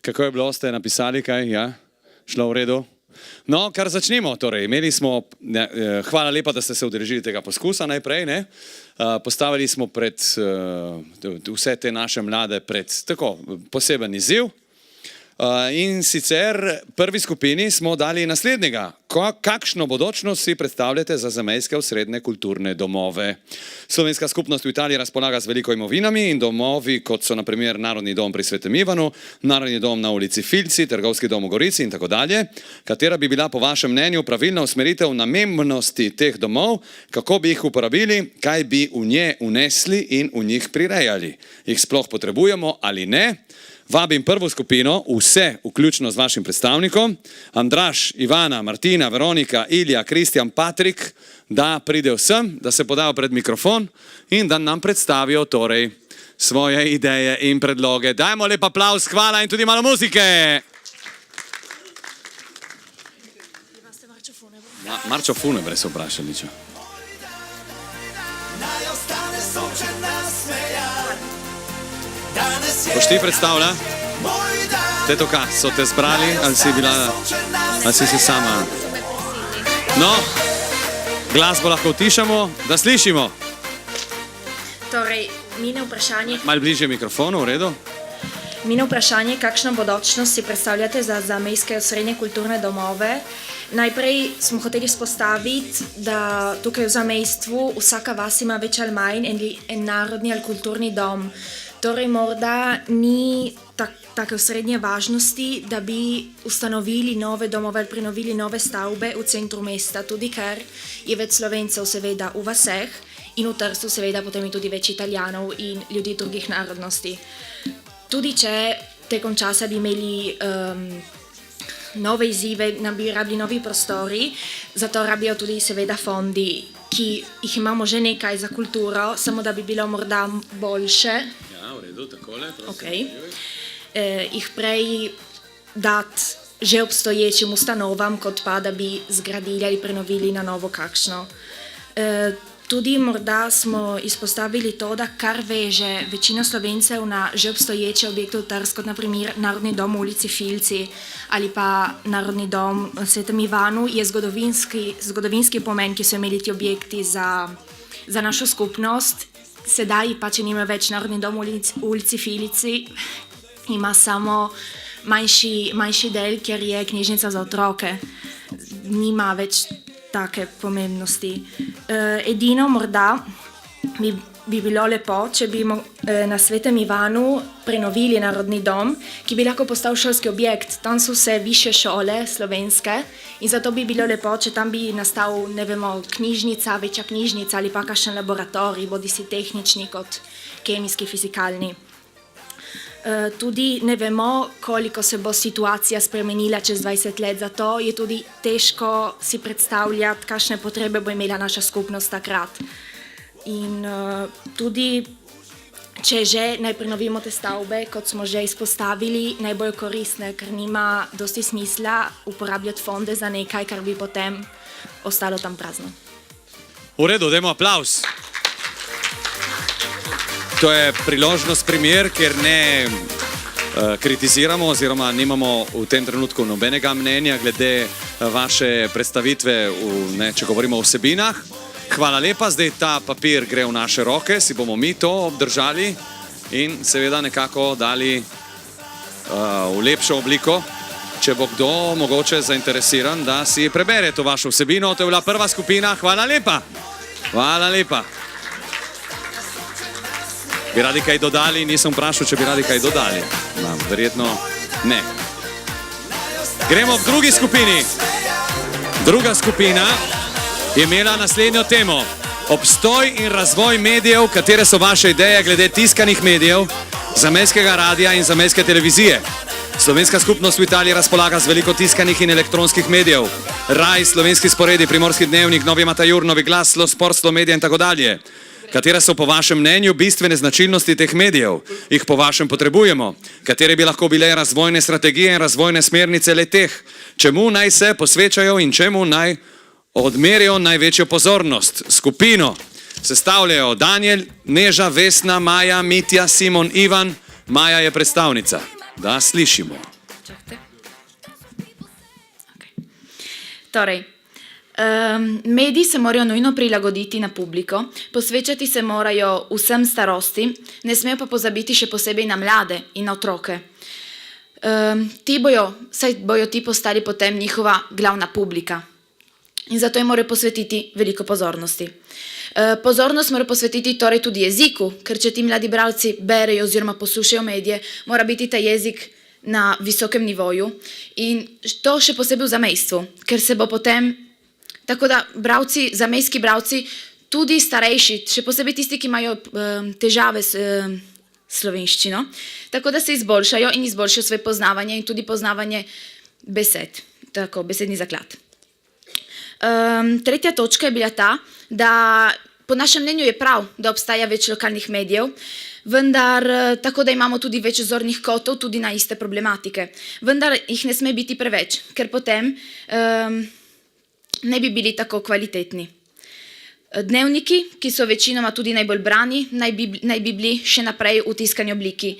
Kako je bilo, ste napisali kaj? Ja? Šlo v redu? No, kar začnimo. Torej, hvala lepa, da ste se udeležili tega poskusa najprej. Ne? Postavili smo pred vse te naše mlade pred tako poseben izziv. In sicer prvi skupini smo dali naslednjega. Kakšno bodočnost si predstavljate za zamejske osrednje kulturne domove? Slovenska skupnost v Italiji razpolaga z veliko imovinami in domovi, kot so na primer Narodni dom pri Svetem Ivanu, Narodni dom na ulici Filci, Trgovski dom v Gorici in tako dalje. Katera bi bila po vašem mnenju pravilna usmeritev namembnosti teh domov, kako bi jih uporabili, kaj bi v nje unesli in v njih prirejali? Jih sploh potrebujemo ali ne? Vabim prvo skupino, vse, vključno z vašim predstavnikom, Andraž, Ivana, Martina, Veronika, Ilija, Kristjan, Patrik, da pridejo sem, da se podajo pred mikrofon in da nam predstavijo torej svoje ideje in predloge. Dajmo lep aplauz, hvala in tudi malo muzike. Marcio Funebre se vprašali, če. Boš ti predstavlja? Teto ka, so te zbrali ali si si sama? No, glasbo lahko utišamo, da slišimo. Torej, mine vprašanje... Malo bližje mikrofonu, v redu? Mine vprašanje, kakšno bodočnost si predstavljate za zamejske osrednje kulturne domove. Najprej smo hoteli spostaviti, da tukaj v zamejstvu vsaka vas ima več ali manj en narodni ali kulturni dom. Torej, morda ni take osrednje važnosti, da bi ustanovili nove domove ali prenovili nove stavbe v centru mesta, tudi ker je več Slovencev seveda v vaseh in v Trstu seveda potem je tudi več Italijanov in ljudi drugih narodnosti. Tudi če tekom časa bi imeli nove izzive, bi rabili novi prostori, zato rabijo tudi seveda fondi, ki jih imamo že nekaj za kulturo, samo da bi bilo morda boljše. Ja, v redu, takole. Okay. Jih prej dati že obstoječim ustanovam, kot pa da bi zgradili ali prenovili na novo kakšno. Tudi morda smo izpostavili to, da kar veže večina Slovencev na že obstoječe objekte v Trst, kot na primer Narodni dom v ulici Filci ali pa Narodni dom v Svetem Ivanu, je zgodovinski pomen, ki so imeli ti objekti za našo skupnost. Sedaj pa, če nima več Narodni dom v ulici Filici, ima samo manjši del, ker je knjižnica za otroke. Nima več take pomembnosti. Edino morda bi bilo lepo, če bi na Svetem Ivanu prenovili Narodni dom, ki bi lahko postal šolski objekt. Tam so vse višje šole slovenske in zato bi bilo lepo, če tam bi nastal, ne vemo, knjižnica, večja knjižnica ali pa kakšen laboratorij, bodisi tehnični kot kemijski, fizikalni. Tudi ne vemo, koliko se bo situacija spremenila čez 20 let, zato je tudi težko si predstavljati, kakšne potrebe bo imela naša skupnost takrat. In tudi, če že naj prenovimo te stavbe, kot smo že izpostavili, naj bojo koristne, ker nima dosti smisla uporabljati fonde za nekaj, kar bi potem ostalo tam prazno. V redu, dajmo aplauz. To je priložnost, primer, ker ne kritiziramo oziroma nimamo v tem trenutku nobenega mnenja glede vaše predstavitve, če govorimo o vsebinah. Hvala lepa, zdaj ta papir gre v naše roke, si bomo mi to obdržali in seveda nekako dali v lepšo obliko, če bo kdo mogoče zainteresiran, da si prebere to vašo vsebino. To je bila prva skupina. Hvala lepa. Hvala lepa. Bi radi kaj dodali? Nisem vprašal, če bi radi kaj dodali. Verjetno ne. Gremo v drugi skupini. Druga skupina je imela naslednjo temo. Obstoj in razvoj medijev, katere so vaše ideje glede tiskanih medijev, zamejskega radia in zamejske televizije. Slovenska skupnost v Italiji razpolaga z veliko tiskanih in elektronskih medijev. Raj, Slovenski sporedi, Primorski dnevnik, Novi Matajur, Novi glas, Slo sport, Slo medija in tako dalje. Katere so po vašem mnenju bistvene značilnosti teh medijev? Jih po vašem potrebujemo? Katere bi lahko bile razvojne strategije in razvojne smernice le-teh? Čemu naj se posvečajo in čemu naj odmerijo največjo pozornost? Skupino sestavljajo Daniel, Neža, Vesna, Maja, Mitja, Simon, Ivan. Maja je predstavnica. da slišimo. Čakajte. Okay. Torej, mediji se morajo nujno prilagoditi na publiko, posvečati se morajo vsem starosti, ne smejo pa pozabiti še posebej na mlade in na otroke. Saj bojo ti postali potem njihova glavna publika in zato jim morajo posvetiti veliko pozornosti. Pozornost morajo posvetiti torej tudi jeziku, ker če ti mladi bralci berejo oziroma poslušajo medije, mora biti ta jezik na visokem nivoju in to še posebej v zamejstvu, ker se bo potem, tako da zamejski bralci, tudi starejši, še posebej tisti, ki imajo težave s slovenščino, tako da se izboljšajo in izboljšajo svoje poznavanje in tudi poznavanje besed, tako besedni zaklad. Tretja točka je bila ta, da po našem mnenju je prav, da obstaja več lokalnih medijev, vendar tako da imamo tudi več zornih kotov tudi na iste problematike. Vendar jih ne sme biti preveč, ker potem ne bi bili tako kvalitetni. Dnevniki, ki so večinoma tudi najbolj brani, naj bi bili še naprej v tiskani obliki.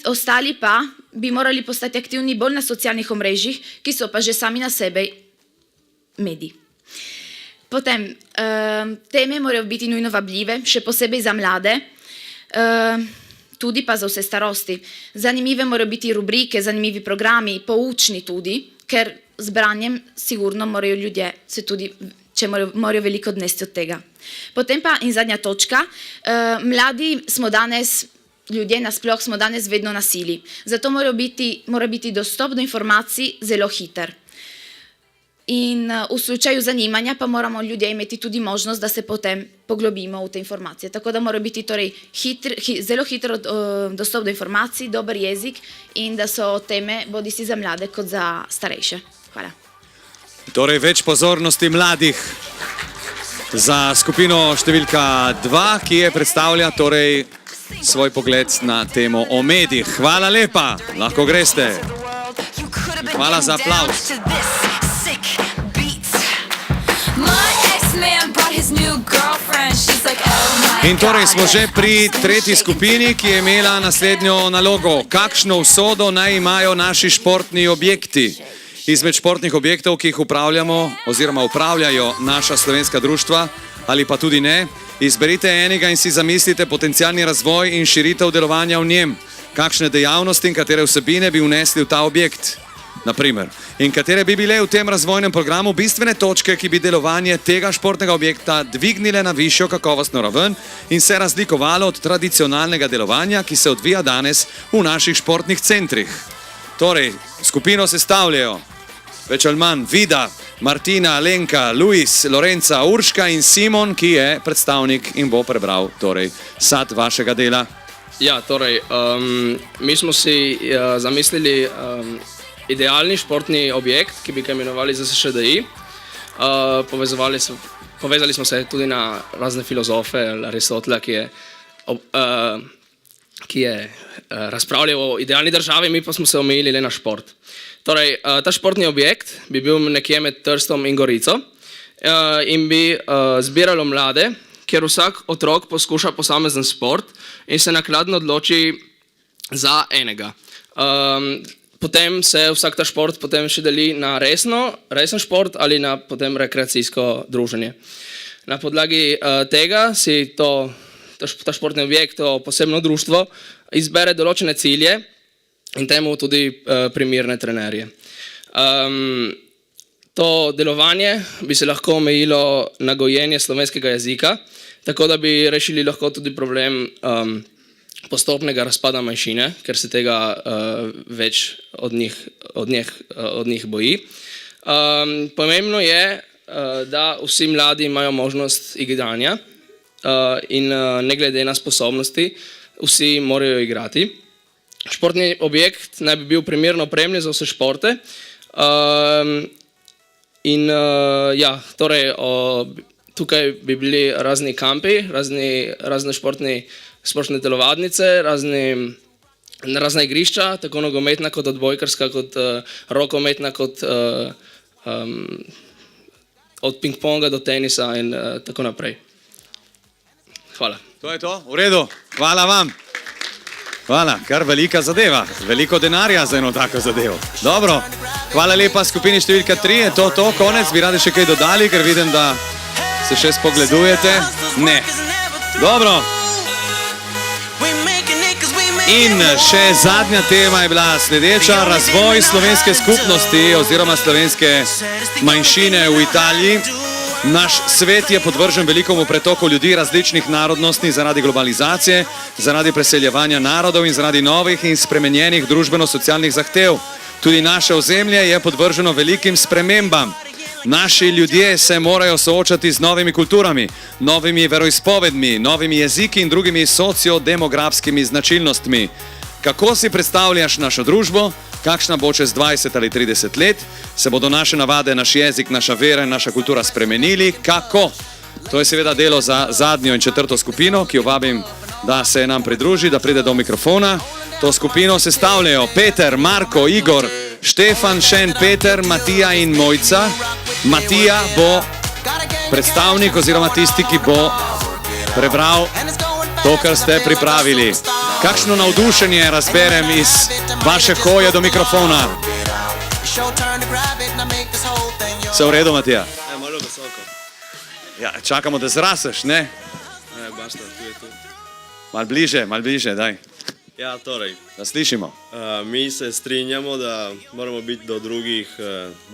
Ostali pa bi morali postati aktivni bolj na socialnih omrežjih, ki so pa že sami na sebe mediji. Potem, teme morajo biti nujno vabljive, še posebej za mlade, tudi pa za vse starosti. Zanimive morajo biti rubrike, zanimivi programi, poučni tudi, ker z branjem sigurno morajo ljudje se tudi, če morajo veliko odnesti od tega. Potem pa in zadnja točka, mladi smo danes, ljudje nasploh smo danes vedno na sili, zato mora biti dostop do informacij zelo hiter. In v slučaju zanimanja pa moramo ljudje imeti tudi možnost, da se potem poglobimo v te informacije. Tako da mora biti torej zelo hitro dostop do informacij, dober jezik in da so teme bodisi za mlade kot za starejše. Hvala. Torej več pozornosti mladih za skupino številka 2, ki je predstavlja torej svoj pogled na temo o medijih. Hvala lepa, lahko greste. Hvala za aplavz. In torej smo že pri tretji skupini, ki je imela naslednjo nalogo. Kakšno usodo naj imajo naši športni objekti? Izmed športnih objektov, ki jih upravljamo oziroma upravljajo naša slovenska društva ali pa tudi ne, izberite enega in si zamislite potencialni razvoj in širitev delovanja v njem. Kakšne dejavnosti in katere vsebine bi vnesli v ta objekt? Naprimer, in katere bi bile v tem razvojnem programu bistvene točke, ki bi delovanje tega športnega objekta dvignile na višjo kakovostno raven in se razlikovalo od tradicionalnega delovanja, ki se odvija danes v naših športnih centrih. Torej, skupino sestavljajo več ali manj Vida, Martina, Alenka, Luis, Lorenca, Urška in Simon, ki je predstavnik in bo prebral torej sad vašega dela. Ja, torej, mi smo si zamislili idealni športni objekt, ki bi ga imenovali ZSŠDI. Povezali smo se tudi na razne filozofe, Aristotela, ki je razpravljal o idealni državi, mi pa smo se omejili le na šport. Torej, ta športni objekt bi bil nekje med Trstom in Gorico in bi zbiralo mlade, kjer vsak otrok poskuša posamezen šport in se nakladno odloči za enega. Potem se vsak ta šport potem še deli na resen šport ali na potem rekreacijsko druženje. Na podlagi tega si ta športni objekt, to posebno društvo, izbere določene cilje in temu tudi primerne trenerje. To delovanje bi se lahko omejilo na gojenje slovenskega jezika, tako da bi rešili lahko tudi problem postopnega razpada manjšine, ker se tega več od njih boji. Pomembno je, da vsi mladi imajo možnost igranja in ne glede na sposobnosti, vsi morajo igrati. Športni objekt naj bi bil primerno opremljen za vse športe in ja, torej tukaj bi bili razni kampi, razne športne telovadnice, razna igrišča, tako nogometna kot odbojkarska, kot rokometna, kot od ping-ponga do tenisa in tako naprej. Hvala. To je to, v redu, hvala vam. Hvala, kar velika zadeva. Veliko denarja za eno tako zadevo. Dobro, hvala lepa skupini številka 3. Je to, konec? Bi radi še kaj dodali, ker vidim, da se še spogledujete. Ne. Dobro. In še zadnja tema je bila sledeča. Razvoj slovenske skupnosti oziroma slovenske manjšine v Italiji. Naš svet je podvržen velikому pretoku ljudi različnih narodnosti zaradi globalizacije, zaradi preseljevanja narodov in zaradi novih in spremenjenih družbeno-socialnih zahtev. Tudi naše ozemlje je podvrženo velikim spremembam. Naši ljudje se morajo soočati z novimi kulturami, novimi veroizpovedmi, novimi jeziki in drugimi sociodemografskimi značilnostmi. Kako si predstavljaš našo družbo? Kakšna bo čez 20 ali 30 let? Se bodo naše navade, naš jezik, naša vera in naša kultura spremenili? Kako? To je seveda delo za zadnjo in četrto skupino, ki jo vabim, da se nam pridruži, da pride do mikrofona. To skupino sestavljajo Peter, Marko, Igor, Štefan, Šen, Peter, Matija in Mojca. Matija bo predstavnik oziroma tisti, ki bo prebral to, kar ste pripravili. Kakšno navdušenje razberem iz vaše hoje do mikrofona. Vse v redu, Matija? Malo visoko. Ja, čakamo, da zraseš, ne? Ne, bašta, tu je tu. Mal bliže, daj. Ja, torej, Da slišimo. mi se strinjamo, da moramo biti do drugih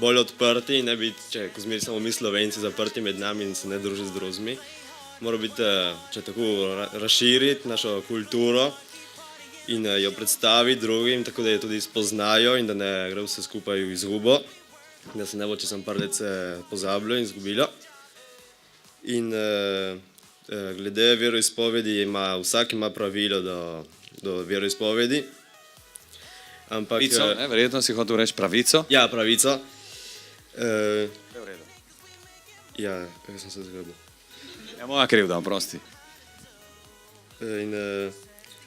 bolj odprti, ne biti, če ko zmeri samo mi Slovenci zaprti med nami in se ne družiti z drugimi. Moramo biti, če tako razširiti našo kulturo in jo predstaviti drugim, tako da jo tudi spoznajo in da ne gre vse skupaj v izgubo, da se ne bo čez par let pozabilo in izgubilo. In glede veroizpovedi, vsak ima pravilo do veroizpovedi. Ampak, Pravico, ne? Verjetno si hotel reči pravico. ja, pravico. Je v redu. Ja, kaj sem se zgodil. Ja, moja krivda, oprosti.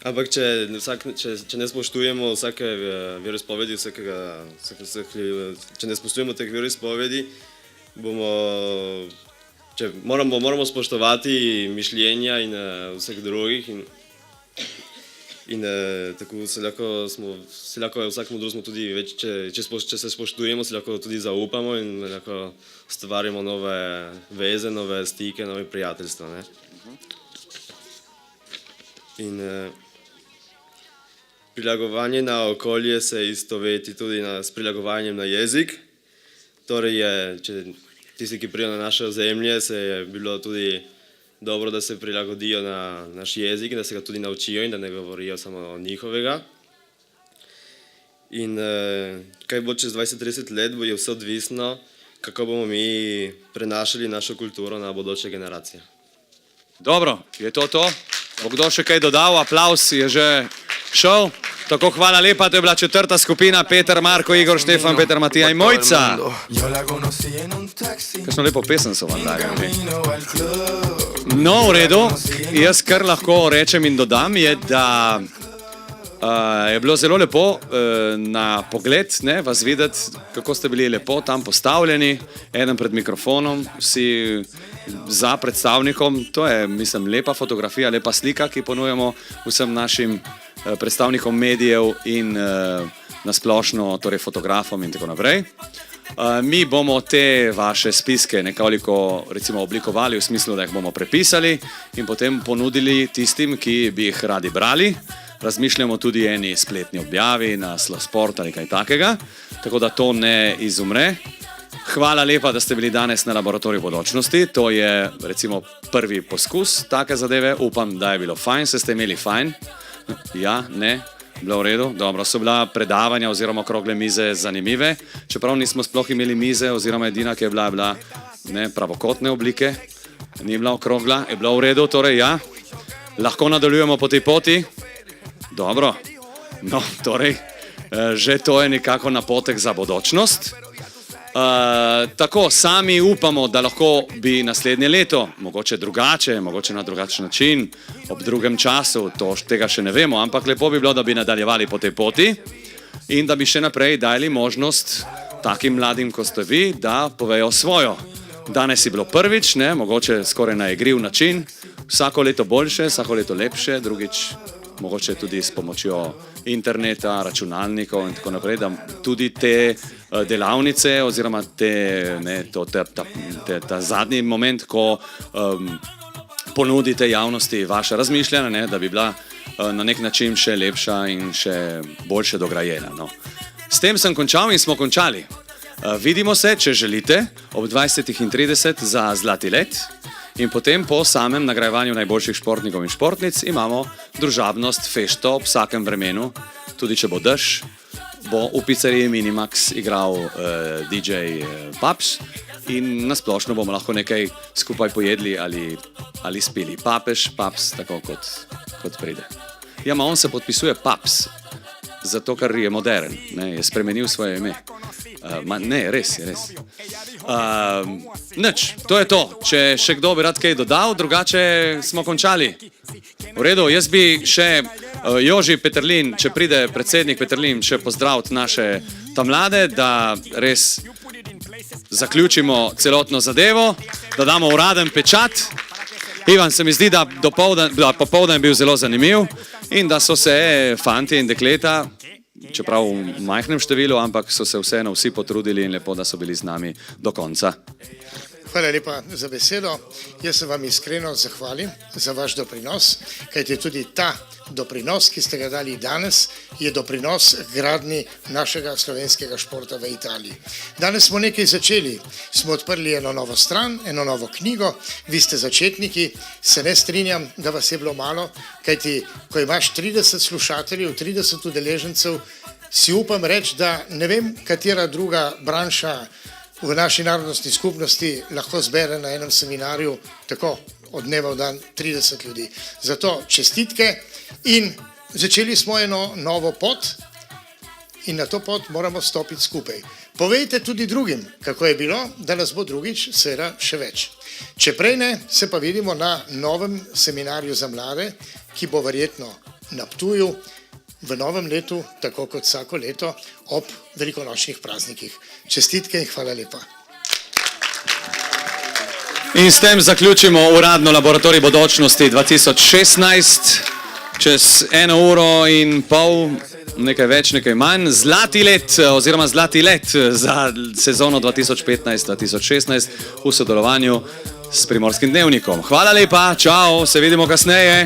Ampak če ne spoštujemo vsake veroizpovedi, če ne spoštujemo teh veroizpovedi, moramo spoštovati mišljenja in vseh drugih in tako se lahko vsakemu drugemu tudi več, če se spoštujemo, se lahko tudi zaupamo in lahko ustvarjamo nove veze, nove stike, nove prijateljstva, ne? In prilagovanje na okolje se istoveti tudi s prilagovanjem na jezik. Torej, če tisti, ki pridejo na naše ozemlje, se je bilo tudi dobro, da se prilagodijo na naš jezik, da se ga tudi naučijo in da ne govorijo samo njihovega. In kaj bo čez 20-30 let, je vse odvisno, kako bomo mi prenašali našo kulturo na bodoče generacije. Dobro, je to to? Bo kdo še kaj dodal? Aplavz je že šel. Tako, hvala lepa, to je bila četrta skupina. Peter, Marko, Igor, Štefan, Peter, Matija in Mojca. Kakšno lepo pesem so vam dali. No, v redu. Jaz kar lahko rečem in dodam je, da je bilo zelo lepo na pogled, ne, vas videti, kako ste bili lepo tam postavljeni, eden pred mikrofonom, vsi za predstavnikom. To je, mislim, lepa fotografija, lepa slika, ki ponujemo vsem našim predstavnikom medijev in nasplošno, torej fotografom in tako naprej. Mi bomo te vaše spiske nekoliko recimo oblikovali v smislu, da jih bomo prepisali in potem ponudili tistim, ki bi jih radi brali. Razmišljamo tudi eni spletni objavi na Slosport ali kaj takega, tako da to ne izumre. Hvala lepa, da ste bili danes na Laboratoriju bodočnosti. To je recimo prvi poskus take zadeve. Upam, da je bilo fajn. Se ste imeli fajn? Ja, ne? Bilo v redu? Dobro, so bila predavanja oziroma okrogle mize zanimive. Čeprav nismo sploh imeli mize oziroma edina, ki je bila ne, pravokotne oblike. Ni bila okrogla. Je bilo v redu? Torej ja. Lahko nadaljujemo po tej poti? Dobro. No, torej, že to je nekako napotek za bodočnost. Tako, sami upamo, da lahko bi naslednje leto, mogoče drugače, mogoče na drugačen način, ob drugem času, tega še ne vemo, ampak lepo bi bilo, da bi nadaljevali po tej poti in da bi še naprej dali možnost takim mladim, kot ste vi, da povejo svojo. Danes je bilo prvič, ne, mogoče skoraj na igriv način, vsako leto boljše, vsako leto lepše, drugič mogoče tudi s pomočjo interneta, računalnikov in tako naprej, da tudi te delavnice oziroma ta zadnji moment, ko ponudite javnosti vaše razmišljanja, ne, da bi bila na nek način še lepša in še boljše dograjena. No. S tem sem končal in smo končali. Vidimo se, če želite, ob 20:30 za Zlati let in potem po samem nagrajevanju najboljših športnikov in športnic imamo družabnost, fešto ob vsakem vremenu, tudi če bo dež, bo v pizzeriji Minimax igral DJ Paps in nasplošno bomo lahko nekaj skupaj pojedli ali spili. Papež, Paps, tako kot pride. Ja, ma on se podpisuje Paps, zato ker je modern, ne, je spremenil svoje ime. Ne, res je, res. Nič, to je to. Če še kdo bi rad kaj dodal, drugače smo končali. V redu, jaz bi še Joži Peterlin, če pride predsednik Peterlin, še pozdraviti naše ta mlade, da res zaključimo celotno zadevo, da damo uraden pečat. Ivan, se mi zdi, da popoldan je bil zelo zanimiv in da so se fanti in dekleta, čeprav v majhnem številu, ampak so se vseeno vsi potrudili in lepo, da so bili z nami do konca. Hvala lepa za besedo. Jaz se vam iskreno zahvalim za vaš doprinos, kajti tudi ta doprinos, ki ste ga dali danes, je doprinos gradnji našega slovenskega športa v Italiji. Danes smo nekaj začeli, smo odprli eno novo stran, eno novo knjigo, vi ste začetniki, se ne strinjam, da vas je bilo malo, kajti ko imaš 30 slušateljev, 30 udeležencev, si upam reči, da ne vem, katera druga branša v naši narodnostni skupnosti lahko zbere na enem seminarju tako od dneva v dan 30 ljudi. Zato čestitke in začeli smo eno novo pot in na to pot moramo stopiti skupaj. Povejte tudi drugim, kako je bilo, da nas bo drugič seveda še več. Če prej ne, se pa vidimo na novem seminarju za mlade, ki bo verjetno na Ptuju v novem letu, tako kot vsako leto, ob velikonočnih praznikih. Čestitke in hvala lepa. In s tem zaključimo uradno Laboratorij bodočnosti 2016. Čez 1 uro in pol, nekaj več, nekaj manj, Zlati let oziroma Zlati let za sezono 2015-2016 v sodelovanju s Primorskim dnevnikom. Hvala lepa, čau, se vidimo kasneje.